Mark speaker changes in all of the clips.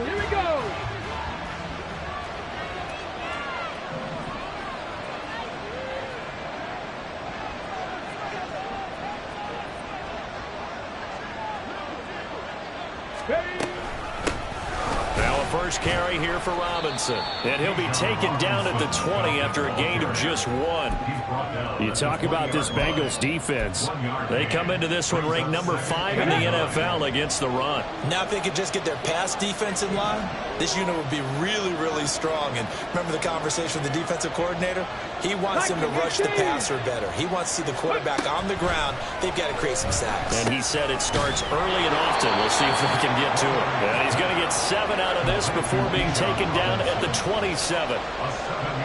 Speaker 1: Here we go.
Speaker 2: Now a first carry here for Robinson. And he'll be taken down at the 20 after a gain of just 1.
Speaker 3: You talk about this Bengals defense.
Speaker 2: They come into this one ranked number 5 in the NFL against the run.
Speaker 4: Now if they could just get their pass defense in line, this unit would be really, really strong. And remember the conversation with the defensive coordinator? He wants them to rush the passer better. He wants to see the quarterback on the ground. They've got to create some sacks.
Speaker 2: And he said it starts early and often. We'll see if they can get to him. And he's going to get 7 out of this before being taken down at the 27.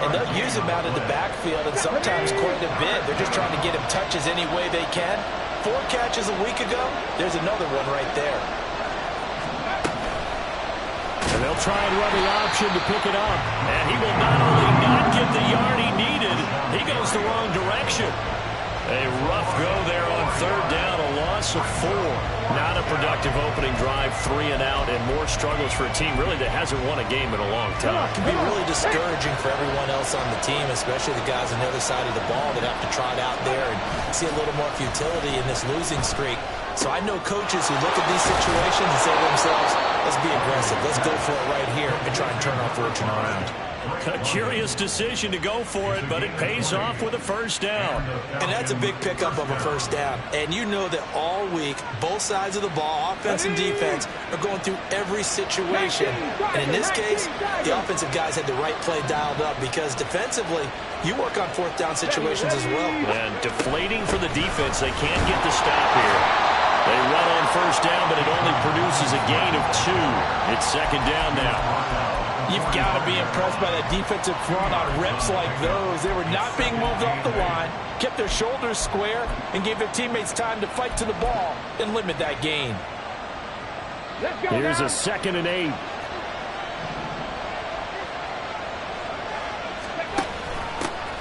Speaker 4: And they'll use him out of the backfield, and sometimes quite a bit. They're just trying to get him touches any way they can. 4 catches a week ago. There's another one right there.
Speaker 2: And they'll try and run the option to pick it up. And he will not only not get the yard he needed, he goes the wrong direction. A rough go there on 3rd down, a loss of 4. Not a productive opening drive, 3 and out, and more struggles for a team really that hasn't won a game in a long time.
Speaker 4: It can be really discouraging for everyone else on the team, especially the guys on the other side of the ball that have to trot out there and see a little more futility in this losing streak. So I know coaches who look at these situations and say to themselves, let's be aggressive, let's go for it right here and try and turn our fortune around.
Speaker 2: A curious decision to go for it, but it pays off with a first down.
Speaker 4: And that's a big pickup of a first down. And you know that all week, both sides of the ball, offense and defense, are going through every situation. And in this case, the offensive guys had the right play dialed up because defensively, you work on 4th down situations as well.
Speaker 2: And deflating for the defense, they can't get the stop here. They run on first down, but it only produces a gain of 2. It's 2nd down now.
Speaker 1: You've got to be impressed by that defensive front on reps like those. They were not being moved off the line, kept their shoulders square, and gave their teammates time to fight to the ball and limit that gain.
Speaker 3: Here's a 2nd and 8.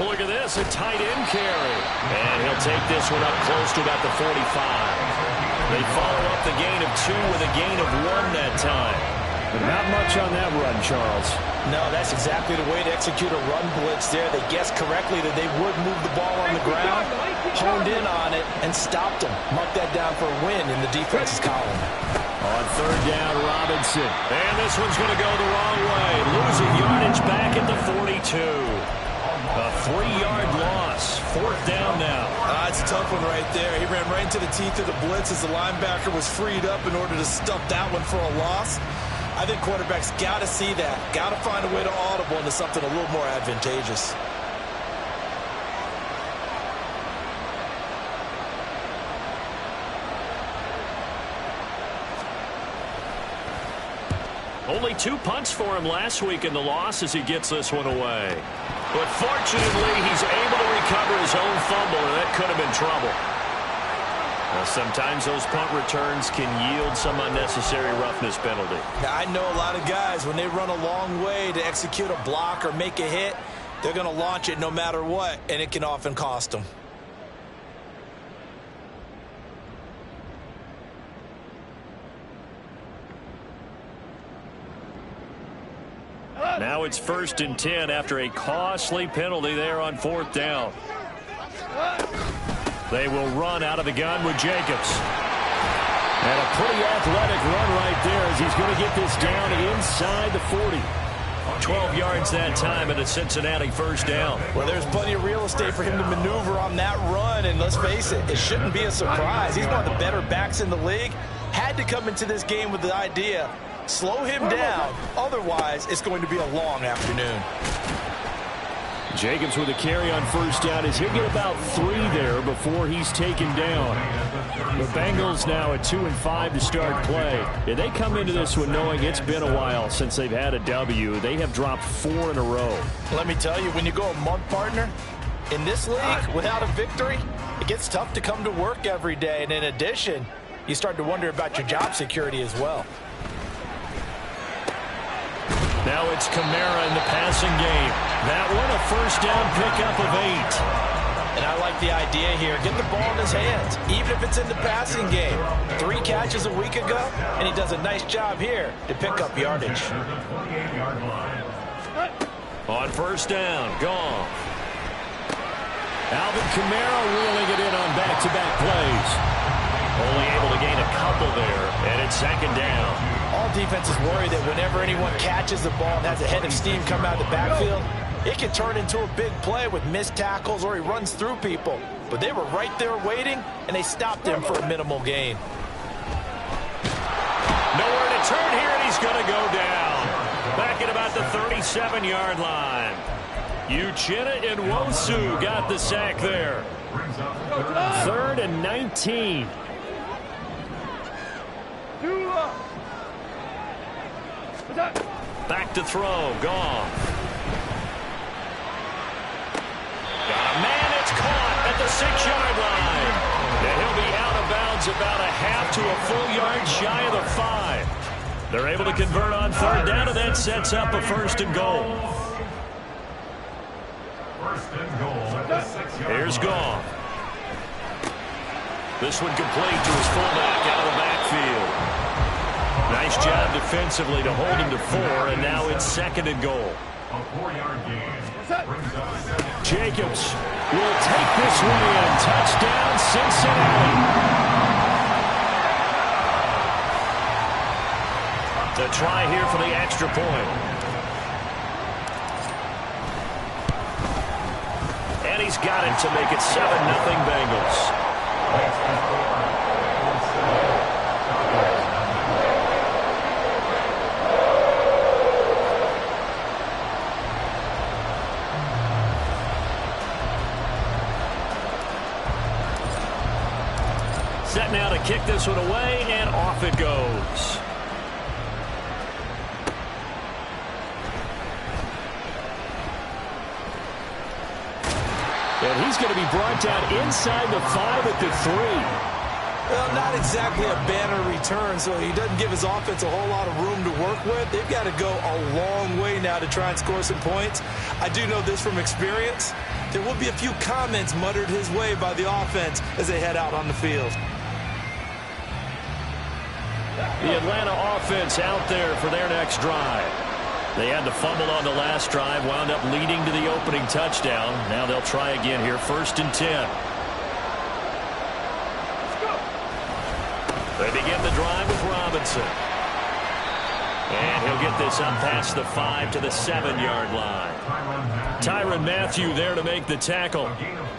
Speaker 2: Look at this, a tight end carry. And he'll take this one up close to about the 45. They follow up the gain of 2 with a gain of 1 that time.
Speaker 3: But not much on that run, Charles.
Speaker 4: No, that's exactly the way to execute a run blitz there. They guessed correctly that they would move the ball on the ground, honed in on it, and stopped them. Mark that down for a win in the defense's column.
Speaker 2: On 3rd down, Robinson. And this one's going to go the wrong way. Losing yardage back at the 42. A 3-yard loss. 4th down now.
Speaker 4: That's a tough one right there. He ran right into the teeth of the blitz as the linebacker was freed up in order to stuff that one for a loss. I think quarterbacks got to see that. Got to find a way to audible into something a little more advantageous.
Speaker 2: Only 2 punts for him last week in the loss as he gets this one away. But fortunately, he's able to recover his own fumble, and that could have been trouble. Well, sometimes those punt returns can yield some unnecessary roughness penalty.
Speaker 4: Now, I know a lot of guys, when they run a long way to execute a block or make a hit, they're going to launch it no matter what, and it can often cost them.
Speaker 2: Now it's 1st and 10 after a costly penalty there on 4th down. They will run out of the gun with Jacobs. And a pretty athletic run right there as he's going to get this down inside the 40. 12 yards that time and a Cincinnati first down.
Speaker 4: Well, there's plenty of real estate for him to maneuver on that run, and let's face it, it shouldn't be a surprise. He's one of the better backs in the league. Had to come into this game with the idea, slow him down, otherwise it's going to be a long afternoon.
Speaker 3: Jacobs with a carry on first down as he'll get about 3 there before he's taken down. The Bengals now at 2-5 to start play. And they come into this one knowing it's been a while since they've had a W. They have dropped 4 in a row.
Speaker 4: Let me tell you, when you go a month, partner, in this league without a victory, it gets tough to come to work every day. And in addition, you start to wonder about your job security as well.
Speaker 2: Now it's Kamara in the passing game. That one a first down pickup of 8.
Speaker 1: And I like the idea here. Get the ball in his hands, even if it's in the passing game. 3 catches a week ago, and he does a nice job here to pick up yardage.
Speaker 2: On first down, Goff. Alvin Kamara reeling it in on back-to-back plays. Only able to gain a couple there, and it's second down.
Speaker 1: All defenses worry that whenever anyone catches the ball and has a head of steam come out of the backfield, it can turn into a big play with missed tackles or he runs through people. But they were right there waiting, and they stopped him for a minimal gain.
Speaker 2: Nowhere to turn here, and he's going to go down. Back at about the 37-yard line. Uchenna Nwosu got the sack there.
Speaker 3: 3rd and 19.
Speaker 2: Back to throw. Goff. Got a man. It's caught at the 6-yard line. And he'll be out of bounds about a half to a full yard shy of the 5. They're able to convert on 3rd down, and that sets up a 1st and goal. Here's Goff. This one complete to his fullback out of the backfield. Nice job defensively to hold him to 4, and now it's 2nd and goal.
Speaker 3: Jacobs will take this one in. Touchdown, Cincinnati.
Speaker 2: The try here for the extra point. And he's got it to make it 7-0 Bengals. Set now to kick this one away, and off it goes.
Speaker 3: And he's going to be brought down inside the 5 at the 3.
Speaker 1: Well, not exactly a banner return, so he doesn't give his offense a whole lot of room to work with. They've got to go a long way now to try and score some points. I do know this from experience. There will be a few comments muttered his way by the offense as they head out on the field.
Speaker 2: The Atlanta offense out there for their next drive. They had to fumble on the last drive, wound up leading to the opening touchdown. Now they'll try again here, 1st and 10. They begin the drive with Robinson. And he'll get this up past the 5 to the 7-yard line. Tyrann Mathieu there to make the tackle.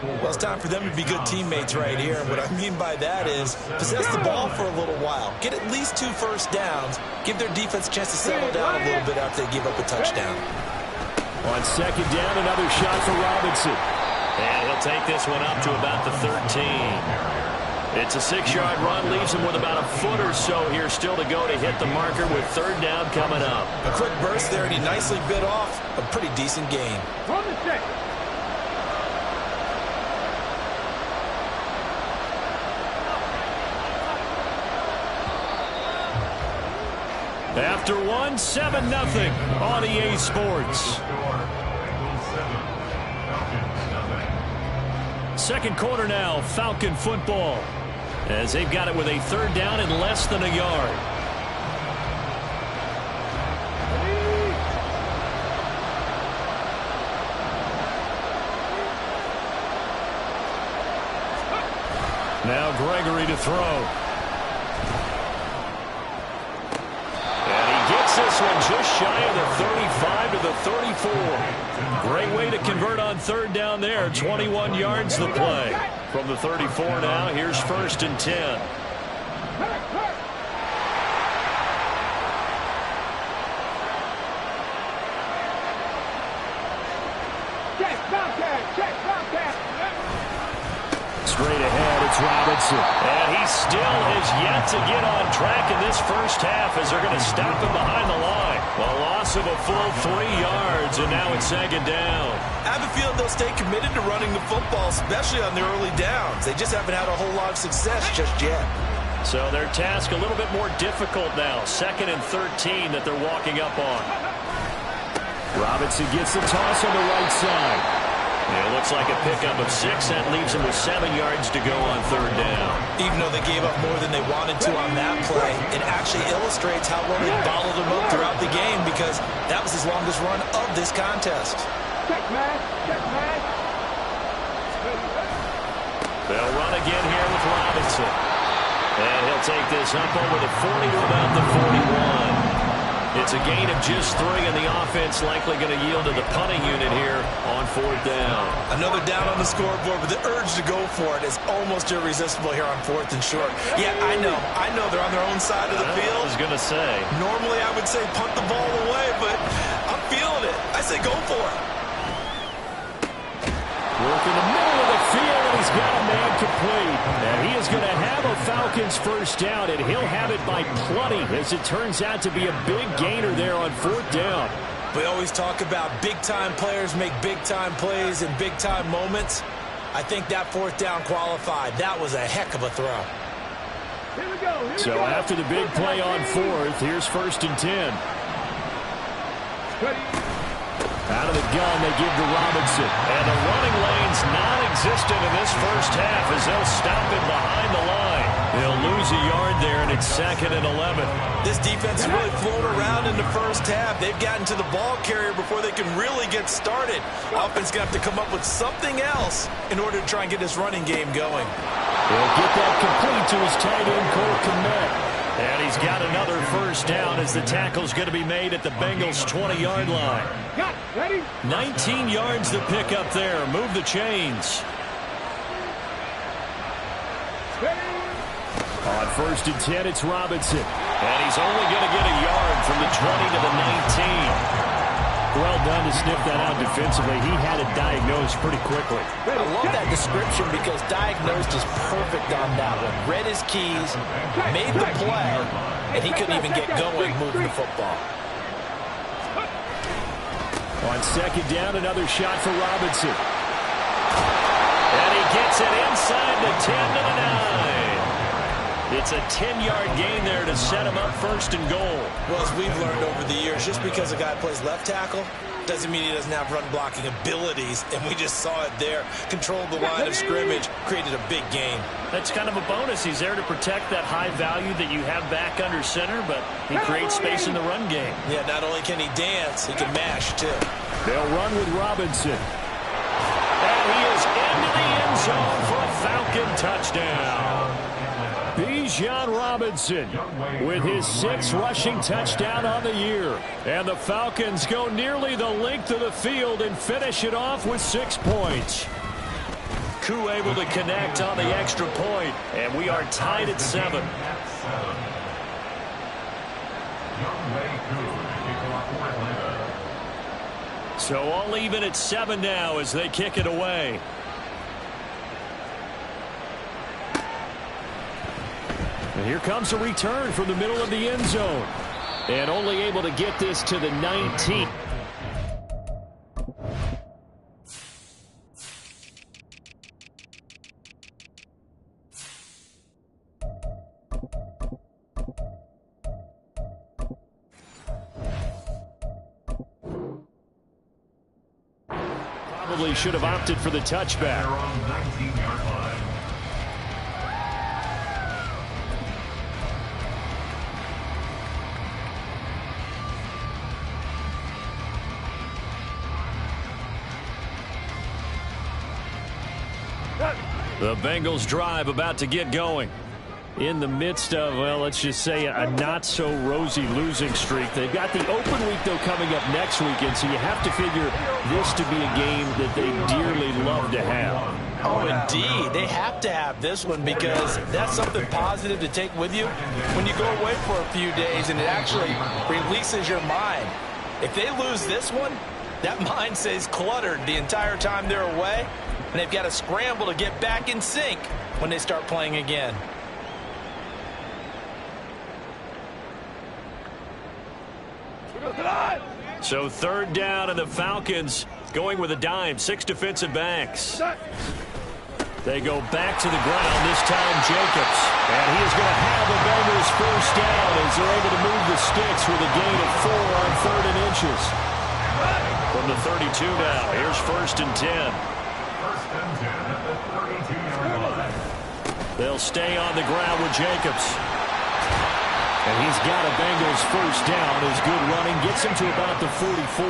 Speaker 1: Well, it's time for them to be good teammates right here. And what I mean by that is possess the ball for a little while. Get at least 2 first downs. Give their defense a chance to settle down a little bit after they give up a touchdown.
Speaker 3: On 2nd down, another shot for Robinson.
Speaker 2: And he'll take this one up to about the 13. It's a 6-yard run, leaves him with about a foot or so here still to go to hit the marker with 3rd down coming up.
Speaker 1: A quick burst there, and he nicely bit off a pretty decent gain.
Speaker 3: After 1, 7-0 on EA Sports. 2nd quarter now, Falcon football, as they've got it with a 3rd down and less than a yard. Now Gregory to throw. This one just shy of the 35 to the 34. Great way to convert on 3rd down there. 21 yards the play. From the 34 now, here's 1st and 10. Straight ahead, it's Robinson. And he still has yet to get on track in this first half as they're going to stop him behind the line. A loss of a full 3 yards, and now it's 2nd down.
Speaker 1: I have a feeling they'll stay committed to running the football, especially on their early downs. They just haven't had a whole lot of success just yet.
Speaker 2: So their task a little bit more difficult now. 2nd and 13 that they're walking up on.
Speaker 3: Robinson gets the toss on the right side.
Speaker 2: It looks like a pickup of 6. That leaves them with 7 yards to go on third down.
Speaker 4: Even though they gave up more than they wanted to on that play, it actually illustrates how well they bottled them up throughout the game because that was his longest run of this contest.
Speaker 5: Check, man. Check, man.
Speaker 2: They'll run again here with Robinson. And he'll take this up over the 40 to about the 41. It's a gain of just 3, and the offense likely going to yield to the punting unit here on fourth down.
Speaker 4: Another down on the scoreboard, but the urge to go for it is almost irresistible here on 4th and short. Yeah, I know they're on their own side of the field.
Speaker 2: I was going to say.
Speaker 4: Normally I would say punt the ball away, but I'm feeling it. I say go for it.
Speaker 3: Work in the middle of the field, and he's got a man complete. And he is going to have a Falcons first down, and he'll have it by plenty, as it turns out to be a big gainer there on fourth down.
Speaker 4: We always talk about big-time players make big-time plays in big-time moments. I think that fourth down qualified. That was a heck of a throw.
Speaker 5: Here we go.
Speaker 3: So after the big play on fourth, here's 1st and 10.
Speaker 5: Ready.
Speaker 3: Out of the gun, they give to Robinson.
Speaker 2: And the running lane's non-existent in this first half as they'll stop him behind the line. They'll lose a yard there, and it's 2nd and 11.
Speaker 4: This defense has really flown around in the first half. They've gotten to the ball carrier before they can really get started. Offense going to have to come up with something else in order to try and get this running game going.
Speaker 3: He'll get that complete to his tight end, Cole Kmet.
Speaker 2: And he's got another first down as the tackle's going to be made at the Bengals' 20-yard line.
Speaker 5: Got ready.
Speaker 2: 19 yards to pick up there. Move the chains.
Speaker 5: Ready.
Speaker 3: On 1st and 10, it's Robinson.
Speaker 2: And he's only going to get a yard from the 20 to the 19.
Speaker 3: Well done to sniff that out defensively. He had it diagnosed pretty quickly.
Speaker 4: I love that description because diagnosed is perfect on that one. Read his keys, made the play, and he couldn't even get going moving the football.
Speaker 3: On 2nd down, another shot for Robinson.
Speaker 2: And he gets it inside the 10 to the 9. It's a 10-yard gain there to set him up 1st and goal.
Speaker 4: Well, as we've learned over the years, just because a guy plays left tackle doesn't mean he doesn't have run-blocking abilities, and we just saw it there. Controlled the line of scrimmage, created a big gain.
Speaker 2: That's kind of a bonus. He's there to protect that high value that you have back under center, but he creates space in the run game.
Speaker 4: Yeah, not only can he dance, he can mash, too.
Speaker 3: They'll run with Robinson.
Speaker 2: And he is into the end zone for a Falcon touchdown.
Speaker 3: Bijan Robinson with his 6th rushing touchdown on the year. And the Falcons go nearly the length of the field and finish it off with 6 points.
Speaker 2: Koo able to connect on the extra point, and we are tied at 7.
Speaker 3: So all even at 7 now as they kick it away. And here comes a return from the middle of the end zone. And only able to get this to the 19. Probably should have opted for the touchback. The Bengals drive about to get going. In the midst of, well, let's just say a not-so-rosy losing streak. They've got the open week, though, coming up next weekend, so you have to figure this to be a game that they dearly love to have.
Speaker 4: Oh, indeed. They have to have this one because that's something positive to take with you when you go away for a few days, and it actually releases your mind. If they lose this one, that mind stays cluttered the entire time they're away, and they've got to scramble to get back in sync when they start playing again.
Speaker 2: So 3rd down, and the Falcons going with a dime. 6 defensive backs. They go back to the ground, this time Jacobs. And he is going to have the Bengals first down as they're able to move the sticks with a gain of 4 on 3rd and inches. From the 32 now, here's 1st and 10. They'll stay on the ground with Jacobs. And he's got a Bengals 1st down. His good running gets him to about the 44.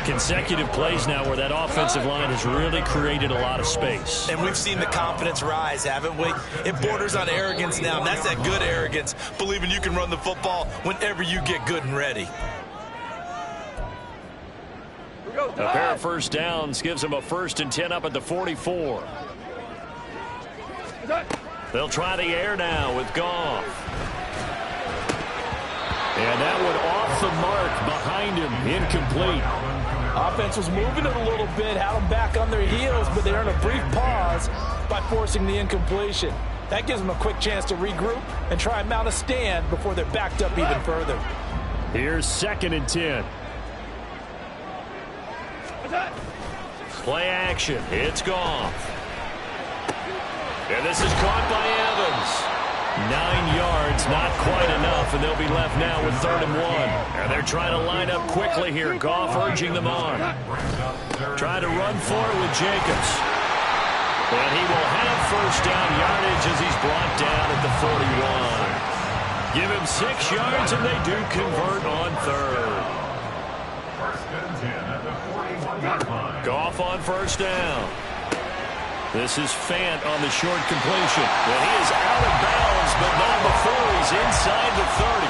Speaker 2: Consecutive plays now where that offensive line has really created a lot of space.
Speaker 1: And we've seen the confidence rise, haven't we? It borders on arrogance now, and that's that good arrogance, believing you can run the football whenever you get good and ready.
Speaker 2: A pair of 1st downs gives him a 1st and 10 up at the 44. They'll try the air now with Goff. And that one off the mark behind him, incomplete.
Speaker 4: Offense was moving it a little bit, had them back on their heels, but they earned a brief pause by forcing the incompletion. That gives them a quick chance to regroup and try and mount a stand before they're backed up even further.
Speaker 3: Here's 2nd and 10.
Speaker 2: Play action. It's Goff. And this is caught by Evans. 9 yards, not quite enough, and they'll be left now with 3rd and 1. And they're trying to line up quickly here. Goff urging them on. Trying to run for it with Jacobs. And he will have 1st down yardage as he's brought down at the 41. Give him 6 yards, and they do convert on 3rd. Goff on 1st down. This is Fant on the short completion. Well, he is out of bounds, but not before he's inside the 30.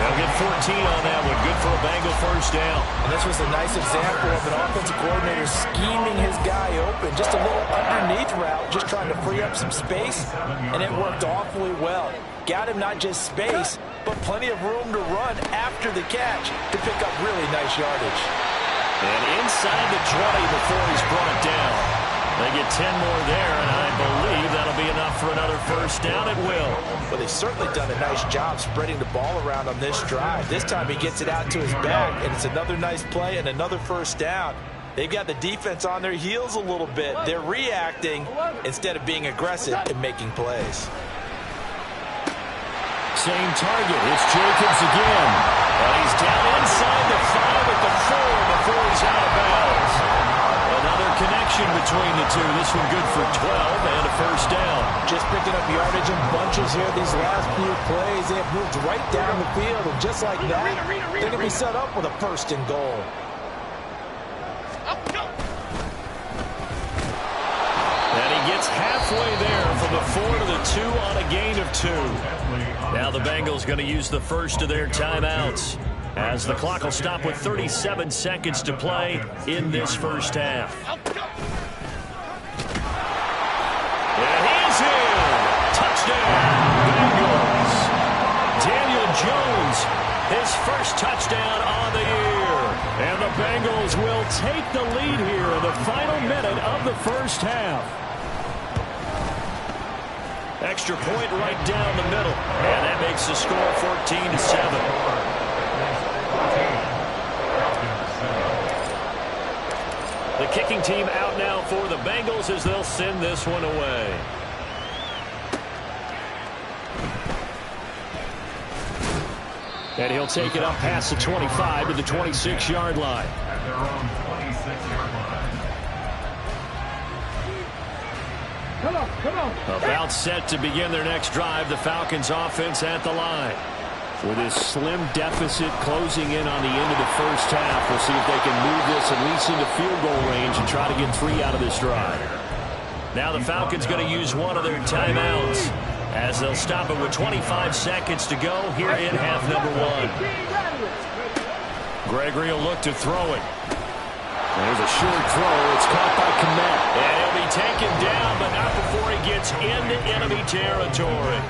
Speaker 2: They'll get 14 on that one. Good for a Bengal 1st down.
Speaker 4: And this was a nice example of an offensive coordinator scheming his guy open. Just a little underneath route, just trying to free up some space, and it worked awfully well. Got him not just space, but plenty of room to run after the catch to pick up really nice yardage.
Speaker 2: And inside the 20 before he's brought down. They get 10 more there, and I believe that'll be enough for another 1st down. It will.
Speaker 4: Well, they've certainly done a nice job spreading the ball around on this drive. This time he gets it out to his back, and it's another nice play and another 1st down. They've got the defense on their heels a little bit. They're reacting instead of being aggressive and making plays.
Speaker 3: Same target. It's Jacobs again.
Speaker 2: And he's down inside the 5 at the 4 before he's out of bounds. Another connection between the two. This one good for 12 and a 1st down.
Speaker 4: Just picking up yardage in bunches here these last few plays. They have moved right down the field, and just like that, they're going to be set up with a 1st and goal.
Speaker 2: And he gets halfway there from the 4 to the 2 on a gain of 2. Now the Bengals going to use the 1st of their timeouts, as the clock will stop with 37 seconds to play in this 1st half. And he's in! Touchdown, Bengals! Daniel Jones, his 1st touchdown on the year.
Speaker 3: And the Bengals will take the lead here in the final minute of the 1st half.
Speaker 2: Extra point right down the middle. And that makes the score 14-7. The kicking team out now for the Bengals as they'll send this one away.
Speaker 3: And he'll take it up past the 25 to the 26-yard line.
Speaker 6: At their own 26-yard line.
Speaker 5: Come on.
Speaker 3: About set to begin their next drive, the Falcons offense at the line. With his slim deficit closing in on the end of the 1st half, we'll see if they can move this at least into field goal range and try to get 3 out of this drive.
Speaker 2: Now the Falcons going to use one of their timeouts, as they'll stop it with 25 seconds to go here in half number 1.
Speaker 3: Gregory will look to throw it. There's a short throw. It's caught by Kmet.
Speaker 2: And he'll be taken down, but not before he gets into enemy territory.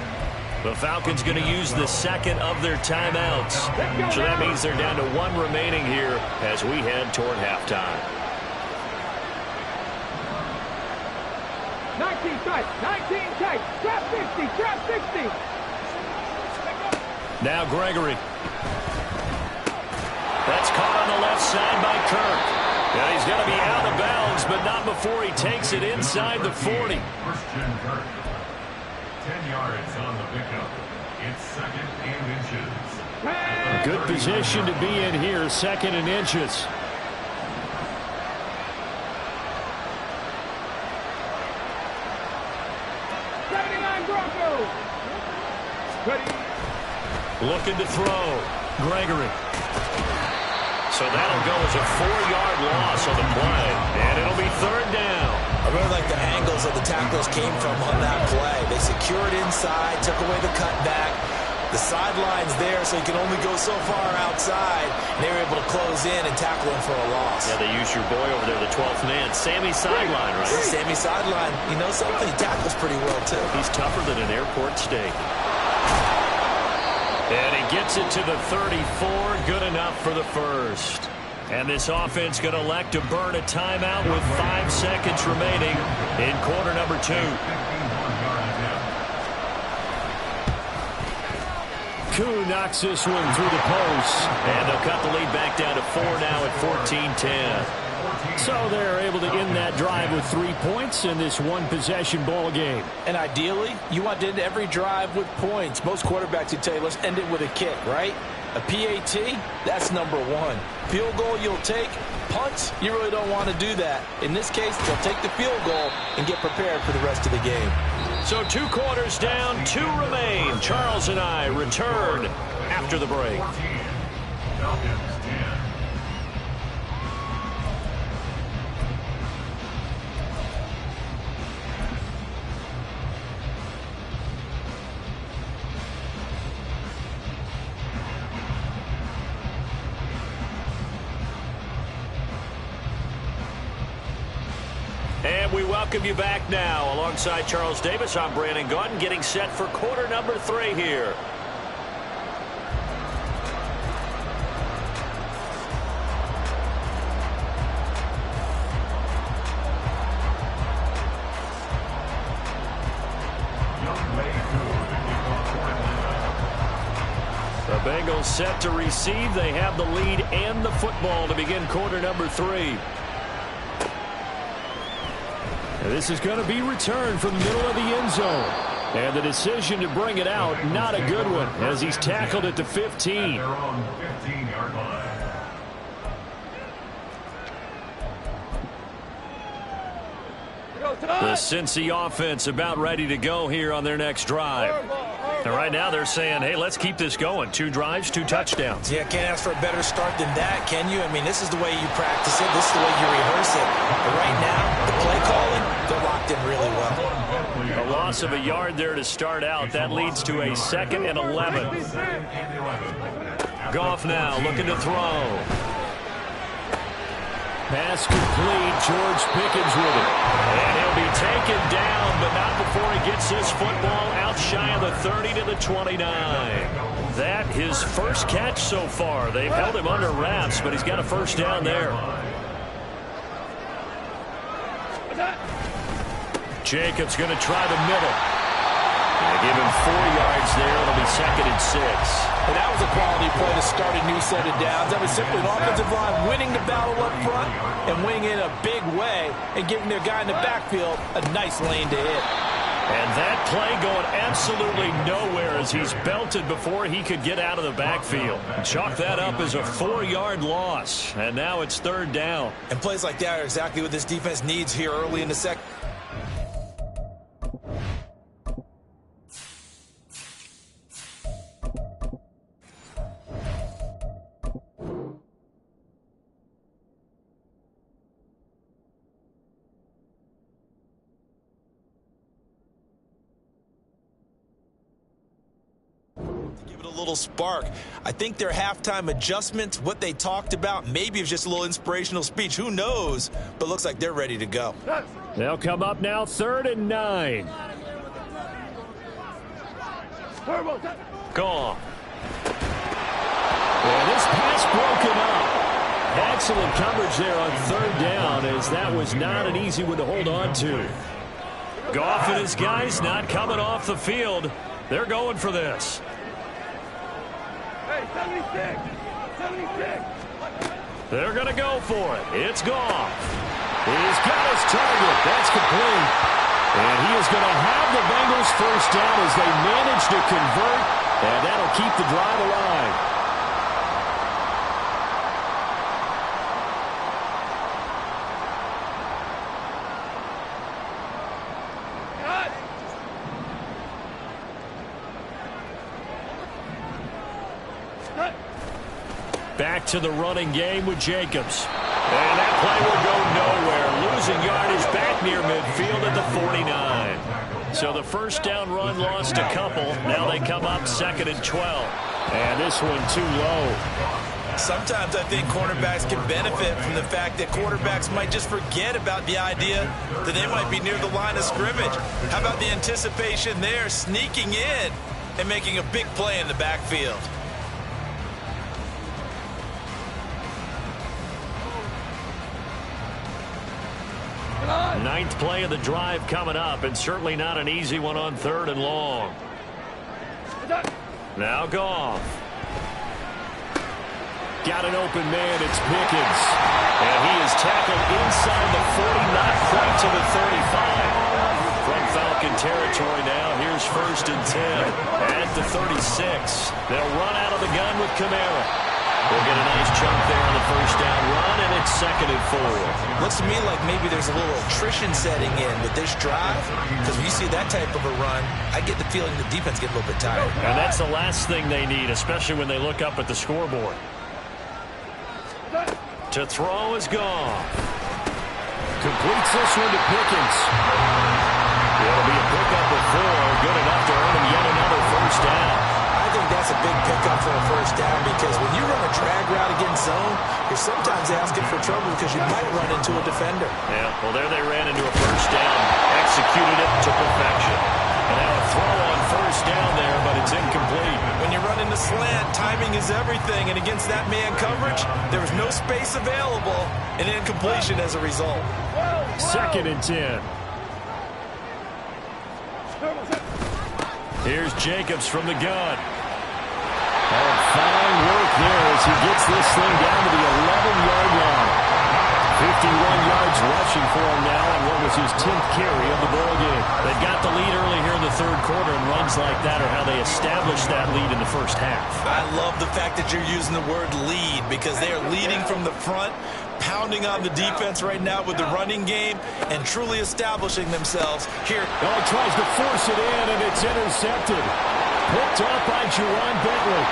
Speaker 2: The Falcons going to use the 2nd of their timeouts. So that means they're down to 1 remaining here as we head toward halftime.
Speaker 5: 19 tight. Trap 60.
Speaker 3: Now Gregory.
Speaker 2: That's caught on the left side by Kirk. And he's going to be out of bounds, but not before he takes it inside the 40.
Speaker 6: Christian Kirk. 10 yards on the pickup. It's 2nd and inches.
Speaker 3: Good position to be in here, 2nd and inches.
Speaker 5: Broncos. Ready.
Speaker 2: Looking to throw. Gregory. So that'll go as a 4-yard loss on the play. And it'll be third down.
Speaker 4: I really like the angles that the tacklers came from on that play. They secured inside, took away the cutback. The sideline's there, so you can only go so far outside. And they were able to close in and tackle him for a loss.
Speaker 2: Yeah, they use your boy over there, the 12th man. Sammy Sideline, right?
Speaker 4: Sammy Sideline. You know something? He tackles pretty well, too.
Speaker 2: He's tougher than an airport steak. And he gets it to the 34. Good enough for the first. And this offense going to elect to burn a timeout with 5 seconds remaining in quarter number 2. Koo knocks this one through the post. And they'll cut the lead back down to 4 now at 14-10.
Speaker 3: So they're able to end that drive with 3 points in this one-possession ball game.
Speaker 1: And ideally, you want to end every drive with points. Most quarterbacks would tell you, let's end it with a kick, right? A PAT, that's number 1. Field goal you'll take. Punts, you really don't want to do that. In this case, they'll take the field goal and get prepared for the rest of the game.
Speaker 2: So 2 quarters down, 2 remain. Charles and I return after the break. And we welcome you back now. Alongside Charles Davis, I'm Brandon Gaudin, getting set for quarter number 3 here. The Bengals set to receive. They have the lead and the football to begin quarter number 3.
Speaker 3: This is going to be returned from the middle of the end zone. And the decision to bring it out, not a good one, as he's tackled at the 15.
Speaker 2: The Cincy offense about ready to go here on their next drive. And right now they're saying, hey, let's keep this going. 2 drives, 2 touchdowns.
Speaker 4: Yeah, can't ask for a better start than that, can you? I mean, this is the way you practice it. This is the way you rehearse it. But right now, the play calling, they're locked in really well.
Speaker 2: A loss of a yard there to start out. That leads to a 2nd and 11. Goff now looking to throw.
Speaker 3: Pass complete. George Pickens with it.
Speaker 2: And he'll be taken down, but not before he gets this football out shy of the 30 to the 29. That his first catch so far. They've held him under wraps, but he's got a first down there. Jacobs going to try the middle. They give him 4 yards there. It'll be 2nd and 6.
Speaker 1: And that was a quality play to start a new set of downs. That was simply an offensive line winning the battle up front and winning in a big way and giving their guy in the backfield a nice lane to hit.
Speaker 2: And that play going absolutely nowhere as he's belted before he could get out of the backfield. Chalk that up as a 4-yard loss. And now it's 3rd down.
Speaker 4: And plays like that are exactly what this defense needs here early in the second. Little spark. I think their halftime adjustments, what they talked about, maybe it's just a little inspirational speech. Who knows? But looks like they're ready to go.
Speaker 3: They'll come up now 3rd and 9.
Speaker 2: Gone.
Speaker 3: And this pass broken up. Excellent coverage there on 3rd down, as that was not an easy one to hold on to.
Speaker 2: Goff and his guys not coming off the field. They're going for this.
Speaker 5: Hey, 76! 76!
Speaker 2: They're going to go for it. It's Goff. He's got his target. That's complete. And he is going to have the Bengals first down as they manage to convert. And that'll keep the drive alive.
Speaker 3: Back to the running game with Jacobs. And that play will go nowhere. Losing yardage back near midfield at the 49. So the first down run lost a couple. Now they come up 2nd and 12. And this one too low.
Speaker 1: Sometimes I think cornerbacks can benefit from the fact that quarterbacks might just forget about the idea that they might be near the line of scrimmage. How about the anticipation there, sneaking in and making a big play in the backfield?
Speaker 3: Ninth play of the drive coming up, and certainly not an easy one on 3rd and long. Now Goff. Got an open man, it's Pickens. And he is tackled inside the 40, not quite to the 35. From Falcon territory now, here's 1st and 10 at the 36. They'll run out of the gun with Kamara. We'll get a nice chunk there on the first down run, and it's 2nd and 4.
Speaker 1: Looks to me like maybe there's a little attrition setting in with this drive, because when you see that type of a run, I get the feeling the defense get a little bit tired.
Speaker 3: And that's the last thing they need, especially when they look up at the scoreboard. To throw is gone. Completes this one to Pickens. It'll be a pickup of 4, good enough to earn him yet another first down.
Speaker 1: I think that's a big pickup for a first down, because when you run a drag route against zone, you're sometimes asking for trouble because you might run into a defender.
Speaker 3: Yeah, well, there they ran into a first down, executed it to perfection. And now a throw on first down there, but it's incomplete.
Speaker 1: When you run into slant, timing is everything, and against that man coverage, there was no space available, and incompletion as a result.
Speaker 3: 2nd and 10. Here's Jacobs from the gun. Oh, fine work there as he gets this thing down to the 11-yard line. 51 yards rushing for him now on what was his 10th carry of the ball game. They've got the lead early here in the 3rd quarter, and runs like that are how they established that lead in the first half.
Speaker 1: I love the fact that you're using the word lead, because they are leading from the front, pounding on the defense right now with the running game, and truly establishing themselves here.
Speaker 3: Oh, he tries to force it in, and it's intercepted. Picked up by Juwan Bentley.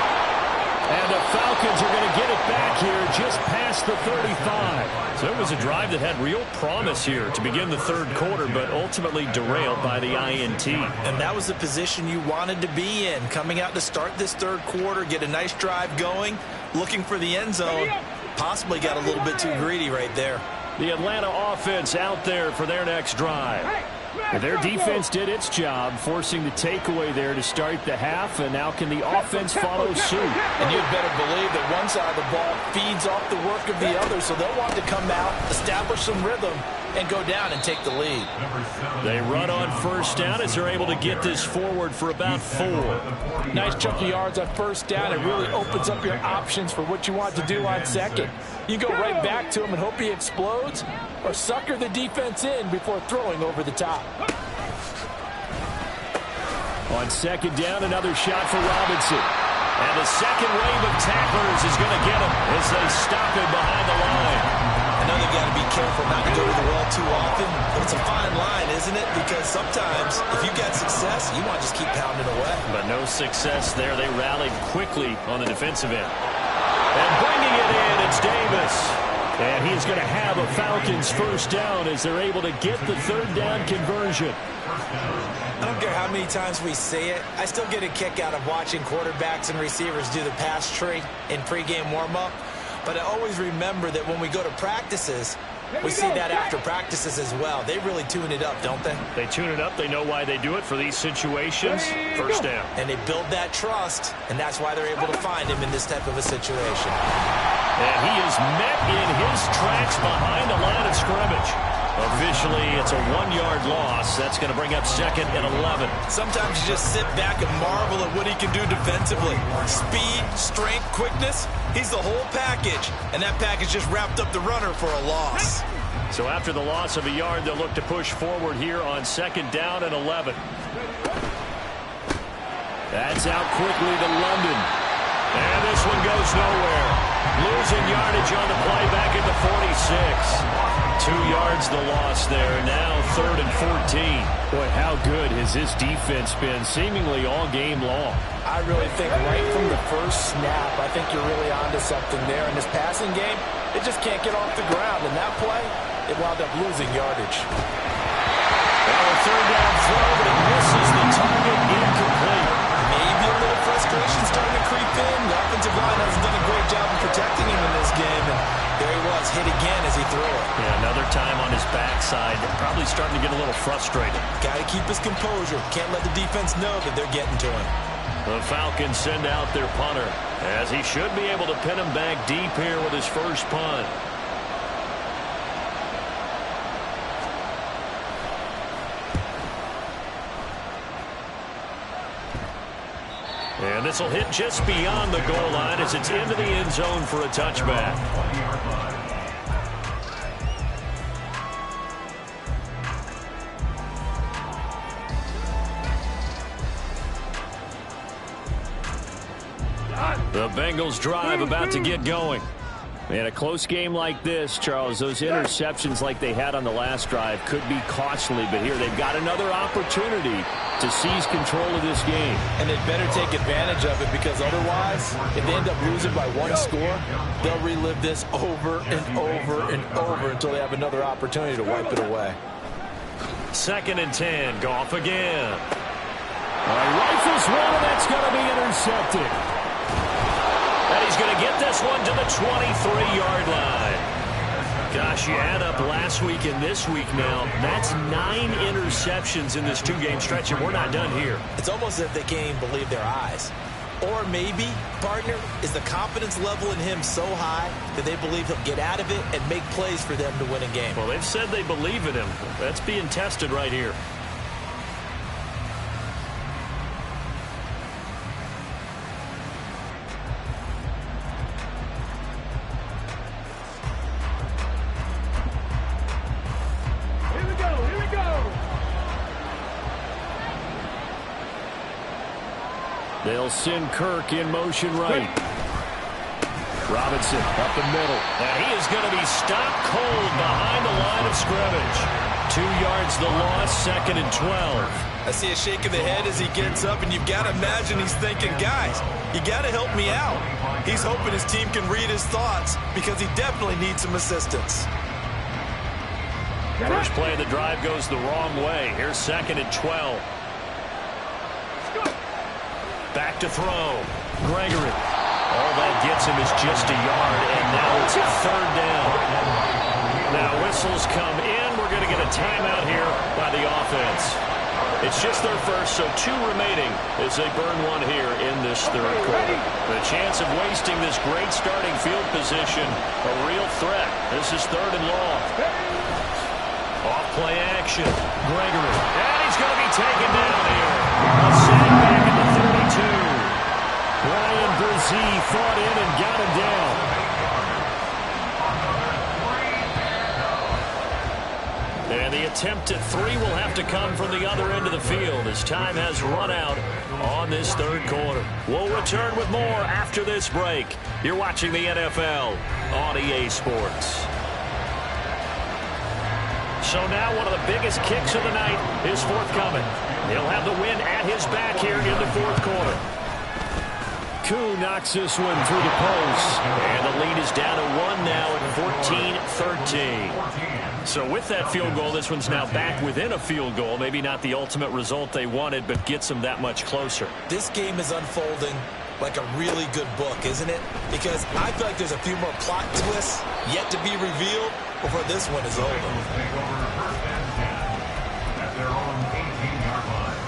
Speaker 3: And the Falcons are going to get it back here just past the 35. So it was a drive that had real promise here to begin the 3rd quarter, but ultimately derailed by the INT.
Speaker 1: And that was the position you wanted to be in, coming out to start this 3rd quarter, get a nice drive going, looking for the end zone. Possibly got a little bit too greedy right there.
Speaker 3: The Atlanta offense out there for their next drive. Their defense did its job, forcing the takeaway there to start the half, and now can the offense follow suit?
Speaker 1: And you'd better believe that one side of the ball feeds off the work of the other, so they'll want to come out, establish some rhythm, and go down and take the lead.
Speaker 3: They run on first down as they're able to get this forward for about 4.
Speaker 1: Nice chunk of yards on first down. It really opens up your options for what you want to do on 2nd. You go right back to him and hope he explodes, or sucker the defense in before throwing over the top.
Speaker 3: On 2nd down, another shot for Robinson. And the second wave of tacklers is going to get him as they stop him behind the line.
Speaker 1: I know they've got to be careful not to go to the well too often, but it's a fine line, isn't it? Because sometimes, if you've got success, you want to just keep pounding away.
Speaker 3: But no success there. They rallied quickly on the defensive end. And bringing it in, it's Davis. And he's going to have a Falcons first down as they're able to get the 3rd down conversion.
Speaker 1: I don't care how many times we say it, I still get a kick out of watching quarterbacks and receivers do the pass tree in pregame warm-up. But I always remember that when we go to practices, we see that after practices as well. They really tune it up, don't they?
Speaker 3: They tune it up. They know why they do it for these situations. First down.
Speaker 1: And they build that trust, and that's why they're able to find him in this type of a situation.
Speaker 3: And he is met in his tracks behind the line of scrimmage. Officially, it's a 1-yard loss. That's going to bring up 2nd and 11.
Speaker 1: Sometimes you just sit back and marvel at what he can do defensively. Speed, strength, quickness, he's the whole package. And that package just wrapped up the runner for a loss.
Speaker 3: So after the loss of a yard, they'll look to push forward here on 2nd down and 11. That's out quickly to London. And this one goes nowhere. Losing yardage on the play back at the 46.
Speaker 2: 2 yards the loss there. Now 3rd and 14.
Speaker 3: Boy, how good has this defense been seemingly all game long?
Speaker 4: I really think right from the first snap, I think you're really onto something there. In this passing game, it just can't get off the ground. And that play, it wound up losing yardage.
Speaker 2: Now a 3rd down throw, but it misses the target, incomplete.
Speaker 4: Maybe a little frustration starting to creep in. The offensive line hasn't done a great job of protecting him in this game. And there he was, hit again as he threw it.
Speaker 2: Yeah, another time on his backside. Probably starting to get a little frustrated.
Speaker 4: Got to keep his composure. Can't let the defense know that they're getting to him.
Speaker 2: The Falcons send out their punter, as he should be able to pin him back deep here with his first punt. And this will hit just beyond the goal line as it's into the end zone for a touchback. The Bengals drive about to get going. In a close game like this, Charles, those interceptions like they had on the last drive could be costly, but here they've got another opportunity to seize control of this game.
Speaker 4: And they'd better take advantage of it, because otherwise, if they end up losing by 1 score, they'll relive this over and over and over until they have another opportunity to wipe it away.
Speaker 2: 2nd and 10, Goff again.
Speaker 3: Rifles one, and that's going to be intercepted.
Speaker 2: And he's going to get this one to the 23-yard line. Gosh, you add up last week and this week now. That's 9 interceptions in this 2-game stretch, and we're not done here.
Speaker 4: It's almost as if they can't even believe their eyes. Or maybe, partner, is the confidence level in him so high that they believe he'll get out of it and make plays for them to win a game.
Speaker 2: Well, they've said they believe in him. That's being tested right here.
Speaker 3: They'll send Kirk in motion right. Robinson up the middle.
Speaker 2: And he is going to be stopped cold behind the line of scrimmage. 2 yards the loss, 2nd and 12.
Speaker 1: I see a shake of the head as he gets up, and you've got to imagine he's thinking, guys, you got to help me out. He's hoping his team can read his thoughts, because he definitely needs some assistance.
Speaker 2: First play of the drive goes the wrong way. Here's 2nd and 12. Back to throw. Gregory. All that gets him is just a yard, and now it's a 3rd down. Now whistles come in. We're going to get a timeout here by the offense. It's just their first, so 2 remaining as they burn one here in this 3rd quarter. The chance of wasting this great starting field position, a real threat. This is 3rd and long. Off play action. Gregory. And he's going to be taken down here. A sack back at the 32.
Speaker 3: Brian Brzee fought in and got him down.
Speaker 2: And the attempt at 3 will have to come from the other end of the field as time has run out on this 3rd quarter. We'll return with more after this break. You're watching the NFL on EA Sports. So now one of the biggest kicks of the night is forthcoming. He'll have the win at his back here in the 4th quarter.
Speaker 3: Koo knocks this one through the post.
Speaker 2: And the lead is down to 1 now at 14-13. So with that field goal, this one's now back within a field goal. Maybe not the ultimate result they wanted, but gets them that much closer.
Speaker 4: This game is unfolding like a really good book, isn't it? Because I feel like there's a few more plot twists yet to be revealed before this one is over.
Speaker 6: Take over 1st and 10 at their own 18-yard line.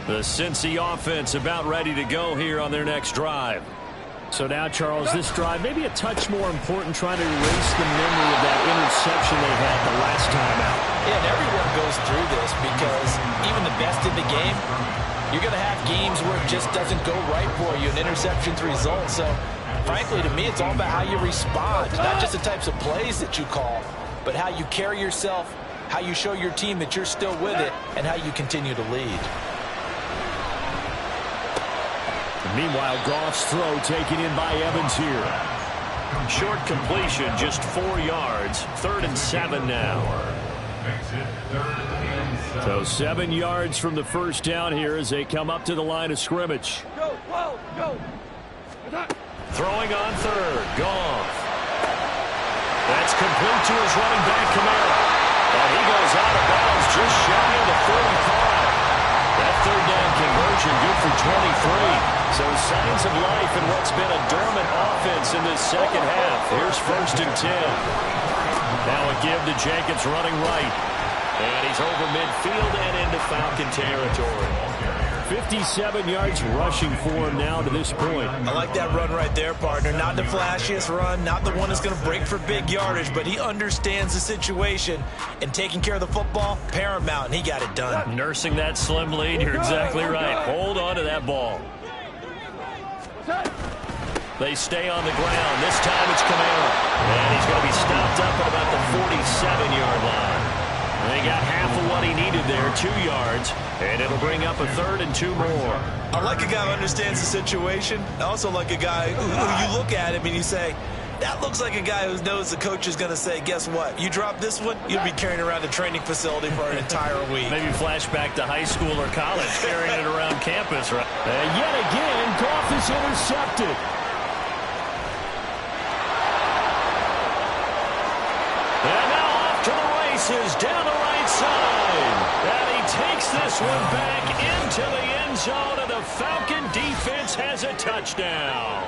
Speaker 2: The Cincy offense about ready to go here on their next drive.
Speaker 3: So now, Charles, this drive may be a touch more important, trying to erase the memory of that interception they had the last time out.
Speaker 4: Yeah, and everyone goes through this, because even the best in the game, you're going to have games where it just doesn't go right for you, and interceptions result. So, frankly, to me, it's all about how you respond, not just the types of plays that you call, but how you carry yourself, how you show your team that you're still with it, and how you continue to lead.
Speaker 3: Meanwhile, Goff's throw taken in by Evans here.
Speaker 2: Short completion, just 4 yards. 3rd and 7 now.
Speaker 3: So 7 yards from the first down here as they come up to the line of scrimmage.
Speaker 5: Go, 12, go.
Speaker 2: Throwing on 3rd, Goff. That's complete to his running back, Kamara. And he goes out of bounds just shy of the 45. That 3rd down conversion good for 23. So signs of life in what's been a dormant offense in this second half. Here's 1st and 10. Now a give to Jacobs running right. And he's over midfield and into Falcon territory.
Speaker 3: 57 yards rushing for him now to this point.
Speaker 1: I like that run right there, partner. Not the flashiest run, not the one that's going to break for big yardage, but he understands the situation, and taking care of the football, paramount, and he got it done.
Speaker 2: Nursing that slim lead, you're exactly right. Hold on to that ball. They stay on the ground. This time it's Kamara. And he's going to be stopped up at about the 47-yard line. And they got half of what he needed there, 2 yards. And it'll bring up a 3rd and 2 more.
Speaker 1: I like a guy who understands the situation. I also like a guy who you look at him and you say, that looks like a guy who knows the coach is going to say, guess what? You drop this one, you'll be carrying around a training facility for an entire week.
Speaker 2: Maybe flashback to high school or college, carrying it around campus, right?
Speaker 3: And yet again, Goff is intercepted.
Speaker 2: And now off to the races down the right side. And he takes this one back into the end zone, and the Falcon defense has a touchdown.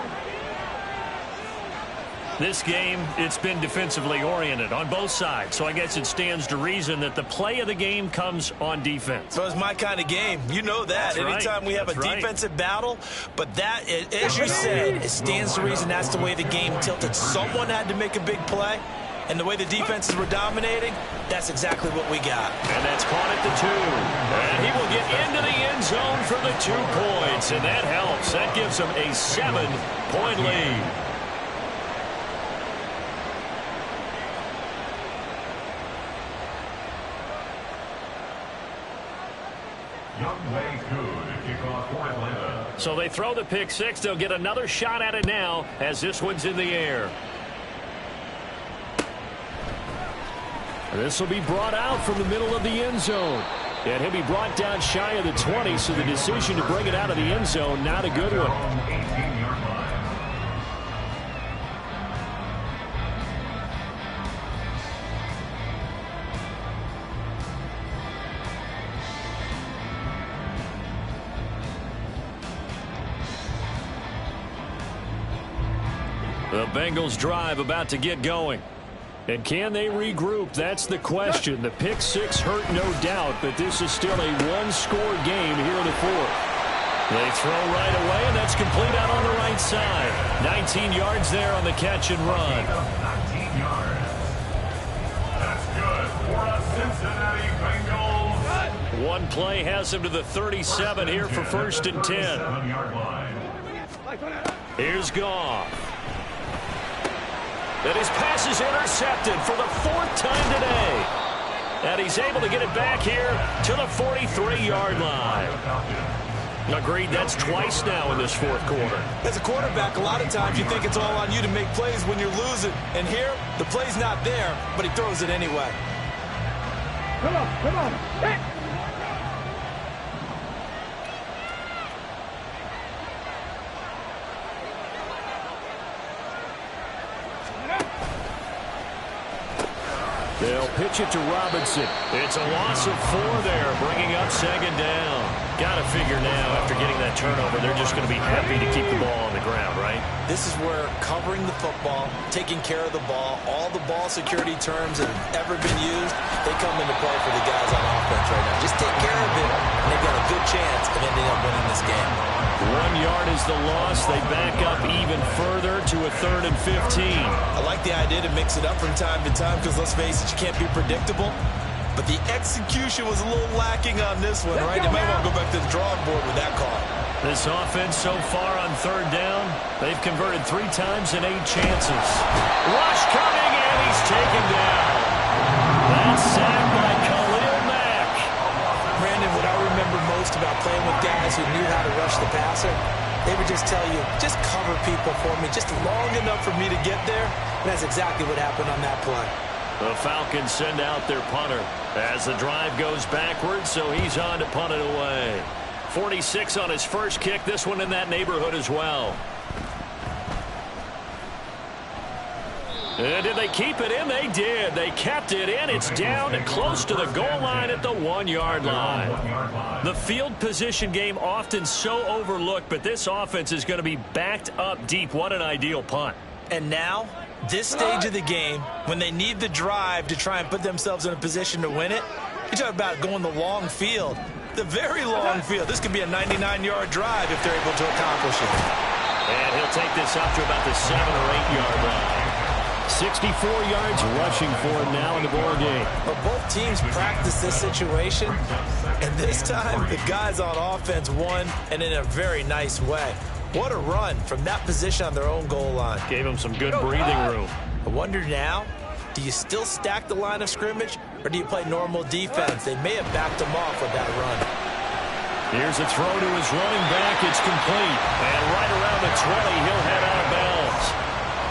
Speaker 2: This game, it's been defensively oriented on both sides, so I guess it stands to reason that the play of the game comes on defense.
Speaker 1: So it's my kind of game. You know that.
Speaker 2: That's
Speaker 1: Anytime we have a defensive battle, but that, as you said, it stands to reason that's the way the game tilted. Someone had to make a big play, and the way the defenses were dominating, that's exactly what we got.
Speaker 2: And that's caught at the 2. And he will get into the end zone for the 2 points, and that helps. That gives him a 7-point lead. So they throw the pick 6. They'll get another shot at it now as this one's in the air.
Speaker 3: This will be brought out from the middle of the end zone. And he'll be brought down shy of the 20, so the decision to bring it out of the end zone, not a good one.
Speaker 2: The Bengals drive about to get going.
Speaker 3: And can they regroup? That's the question. The pick 6 hurt, no doubt, but this is still a one-score game here in the 4th.
Speaker 2: They throw right away, and that's complete out on the right side. 19 yards there on the catch and run.
Speaker 6: 19 yards. That's good for a Cincinnati Bengals.
Speaker 2: One play has him to the 37 here for 1st and 10.
Speaker 6: 7-yard line.
Speaker 2: Here's Goff. And his pass is intercepted for the 4th time today. And he's able to get it back here to the 43-yard line. Agreed, that's twice now in this 4th quarter.
Speaker 1: As a quarterback, a lot of times you think it's all on you to make plays when you're losing. And here, the play's not there, but he throws it anyway.
Speaker 5: Come on, come on. Hey.
Speaker 3: They'll pitch it to Robinson.
Speaker 2: It's a loss of 4 there, bringing up 2nd down. Got to figure now, after getting that turnover, they're just going to be happy to keep the ball on the ground, right?
Speaker 1: This is where covering the football, taking care of the ball, all the ball security terms that have ever been used, they come into play for the guys on offense right now. Just take care of it, and they've got a good chance of ending up winning this game.
Speaker 2: 1 yard is the loss. They back up even further to a 3rd and 15.
Speaker 1: I like the idea to mix it up from time to time because, let's face it, you can't be predictable. But the execution was a little lacking on this one, right? They might want to go back to the drawing board with that call.
Speaker 2: This offense so far on 3rd down, they've converted 3 times in 8 chances. Rush coming, and he's taken down. That's sacked by Khalil Mack.
Speaker 1: Brandon, what I remember most about playing with guys who knew how to rush the passer,
Speaker 4: They would just tell you, just cover people for me, just long enough for me to get there. And that's exactly what happened on that play.
Speaker 2: The Falcons send out their punter as the drive goes backwards, so he's on to punt it away. 46 on his first kick, this one in that neighborhood as well. And did they keep it in? They did. They kept it in. It's down close to the goal line at the 1-yard line. The field position game often so overlooked, but this offense is going to be backed up deep. What an ideal punt.
Speaker 4: And now, this stage of the game, when they need the drive to try and put themselves in a position to win it, you talk about going the long field, the very long field. This could be a 99-yard drive if they're able to accomplish it.
Speaker 2: And he'll take this up to about the 7- or 8-yard line.
Speaker 3: 64 yards rushing for him now in the ball game.
Speaker 4: But both teams practice this situation, and this time the guys on offense won, and in a very nice way. What a run from that position on their own goal line.
Speaker 2: Gave him some good breathing room.
Speaker 4: I wonder now, do you still stack the line of scrimmage, or do you play normal defense? They may have backed him off with that run.
Speaker 2: Here's a throw to his running back. It's complete. And right around the 20, he'll head out of bounds.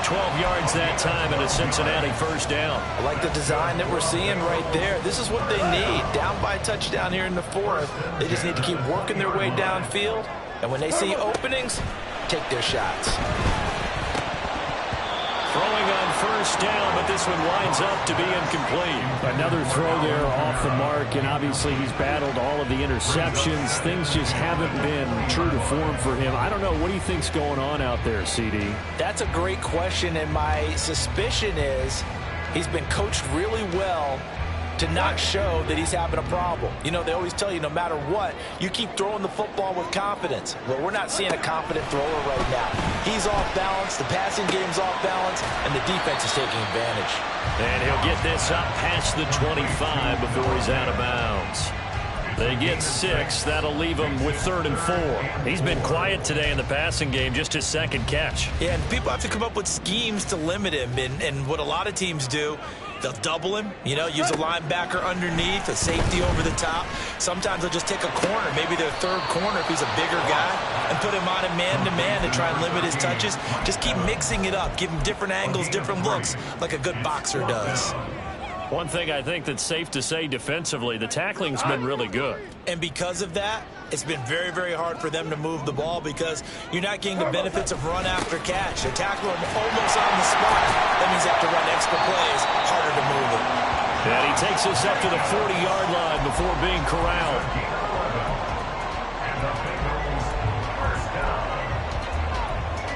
Speaker 2: 12 yards that time and a Cincinnati first down.
Speaker 4: I like the design that we're seeing right there. This is what they need. Down by a touchdown here in the fourth. They just need to keep working their way downfield. And when they see openings, take their shots.
Speaker 2: Throwing on first down, but this one winds up to be incomplete.
Speaker 3: Another throw there off the mark, and obviously he's battled all of the interceptions. Things just haven't been true to form for him. I don't know. What do you think's going on out there, CD?
Speaker 4: That's a great question, and my suspicion is he's been coached really well to not show that he's having a problem. You know, they always tell you no matter what, you keep throwing the football with confidence. Well, we're not seeing a confident thrower right now. He's off balance, the passing game's off balance, and the defense is taking advantage.
Speaker 2: And he'll get this up past the 25 before he's out of bounds. They get 6. That'll leave him with 3rd and 4. He's been quiet today in the passing game, just his second catch.
Speaker 4: Yeah, and people have to come up with schemes to limit him, and what a lot of teams do, they'll double him, you know, use a linebacker underneath, a safety over the top. Sometimes they'll just take a corner, maybe their third corner if he's a bigger guy, and put him on a man-to-man to try and limit his touches. Just keep mixing it up, give him different angles, different looks, like a good boxer does.
Speaker 2: One thing I think that's safe to say defensively, the tackling's been really good.
Speaker 4: And because of that, it's been very, very hard for them to move the ball because you're not getting the benefits of run after catch. They tackle him almost on the spot. That means they have to run extra plays, harder to move it.
Speaker 2: And he takes us up to the 40-yard line before being corralled.
Speaker 6: And the Bengals first down.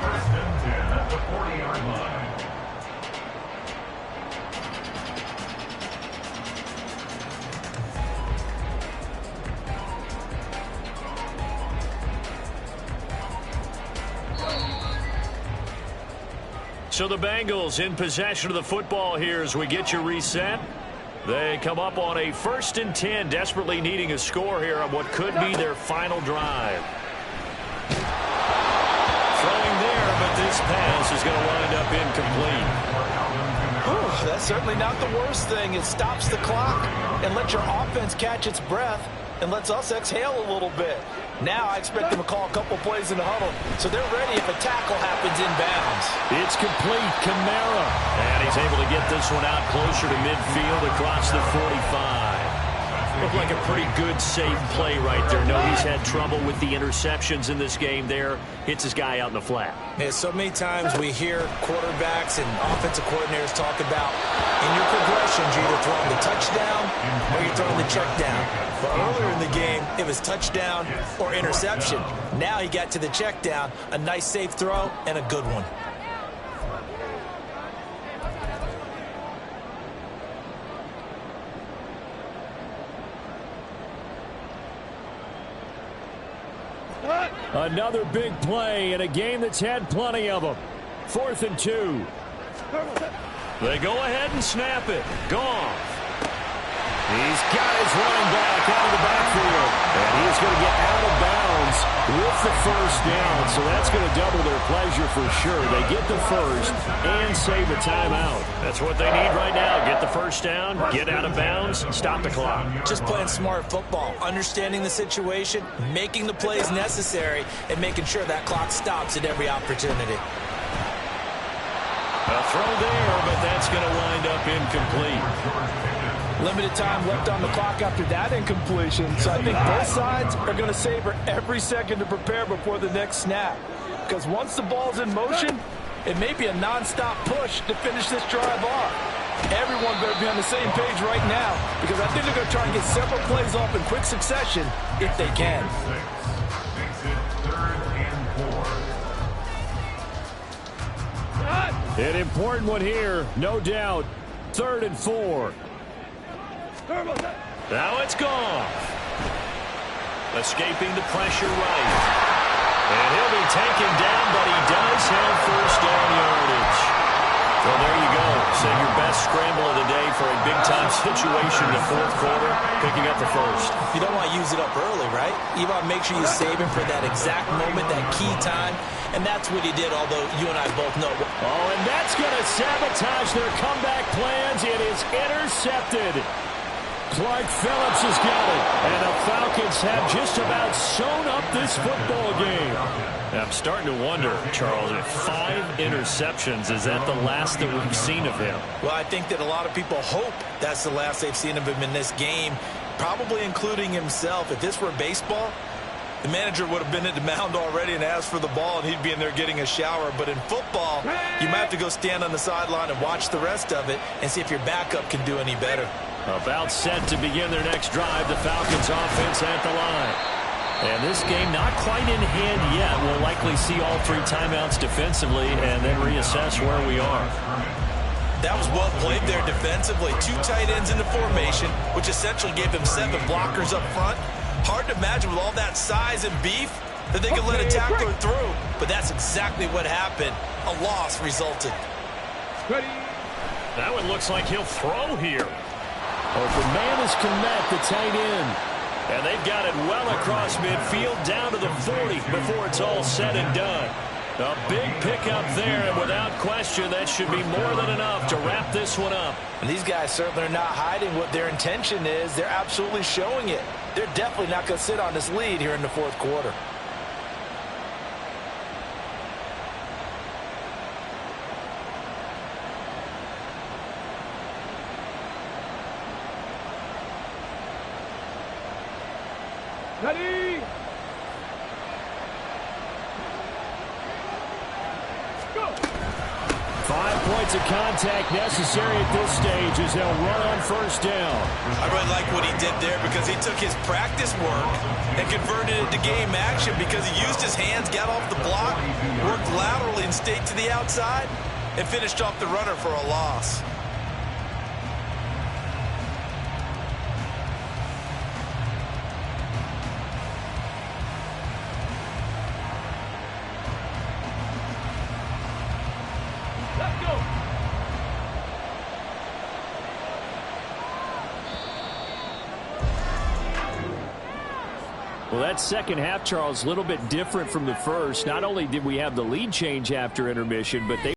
Speaker 6: 1st and 10 at the 40-yard line.
Speaker 2: So the Bengals in possession of the football here as we get you reset. They come up on a 1st and 10, desperately needing a score here on what could be their final drive. Throwing there, but this pass is going to wind up incomplete.
Speaker 4: Whew, that's certainly not the worst thing. It stops the clock and lets your offense catch its breath and lets us exhale a little bit. Now I expect them to call a couple plays in the huddle, so they're ready if a tackle happens inbounds.
Speaker 2: It's complete. Kamara. And he's able to get this one out closer to midfield across the 45. Looked like a pretty good, safe play right there. No, he's had trouble with the interceptions in this game there. Hits his guy out in the flat.
Speaker 4: Yeah, so many times we hear quarterbacks and offensive coordinators talk about in your progressions, you're either throwing the touchdown or you're throwing the check down. But earlier in the game, it was touchdown or interception. Now he got to the check down, a nice safe throw, and a good one.
Speaker 3: Another big play in a game that's had plenty of them. 4th and 2.
Speaker 2: They go ahead and snap it. Goff. He's got his running back out of the backfield. And he's going to get out of bounds
Speaker 3: with the first down, so that's going to double their pleasure for sure. They get the first and save a timeout.
Speaker 2: That's what they need right now. Get the first down, get out of bounds, stop the clock.
Speaker 4: Just playing smart football, understanding the situation, making the plays necessary, and making sure that clock stops at every opportunity.
Speaker 2: A throw there, but that's going to wind up incomplete.
Speaker 1: Limited time left on the clock after that incompletion, so I think both sides are going to savor every second to prepare before the next snap. Because once the ball's in motion, it may be a non-stop push to finish this drive off. Everyone better be on the same page right now, because I think they're going to try and get several plays off in quick succession if they can.
Speaker 6: Makes it 3rd and 4.
Speaker 3: An important one here, no doubt. 3rd and 4.
Speaker 2: Now it's gone. Escaping the pressure right. And he'll be taken down, but he does have first down yardage. So there you go. Send your best scramble of the day for a big-time situation in the 4th quarter, picking up the first.
Speaker 4: You don't want to use it up early, right? You want to make sure you save it for that exact moment, that key time, and that's what he did, although you and I both know.
Speaker 3: Oh, and that's going to sabotage their comeback plans. It is intercepted. Clark Phillips has got it, and the Falcons have just about sewn up this football game.
Speaker 2: I'm starting to wonder, Charles, if 5 interceptions, is that the last that we've seen of him?
Speaker 4: Well, I think that a lot of people hope that's the last they've seen of him in this game, probably including himself. If this were baseball, the manager would have been at the mound already and asked for the ball, and he'd be in there getting a shower. But in football, you might have to go stand on the sideline and watch the rest of it and see if your backup can do any better.
Speaker 3: About set to begin their next drive, the Falcons offense at the line.
Speaker 2: And this game not quite in hand yet. We'll likely see all 3 timeouts defensively and then reassess where we are.
Speaker 4: That was well played there defensively. 2 tight ends in the formation, which essentially gave them 7 blockers up front. Hard to imagine with all that size and beef that they could let a tackler through. But that's exactly what happened. A loss resulted.
Speaker 2: That one looks like he'll throw here.
Speaker 3: Open man is Komet, the tight end.
Speaker 2: And they've got it well across midfield down to the 40 before it's all said and done. A big pickup there, and without question, that should be more than enough to wrap this one up.
Speaker 1: And these guys certainly are not hiding what their intention is. They're absolutely showing it. They're definitely not going to sit on this lead here in the 4th quarter.
Speaker 5: Ready? Go!
Speaker 3: 5 points of contact necessary at this stage as they'll run on first down.
Speaker 4: I really like what he did there because he took his practice work and converted it to game action because he used his hands, got off the block, worked laterally and stayed to the outside, and finished off the runner for a loss.
Speaker 3: Well, that second half, Charles, a little bit different from the first. Not only did we have the lead change after intermission, but they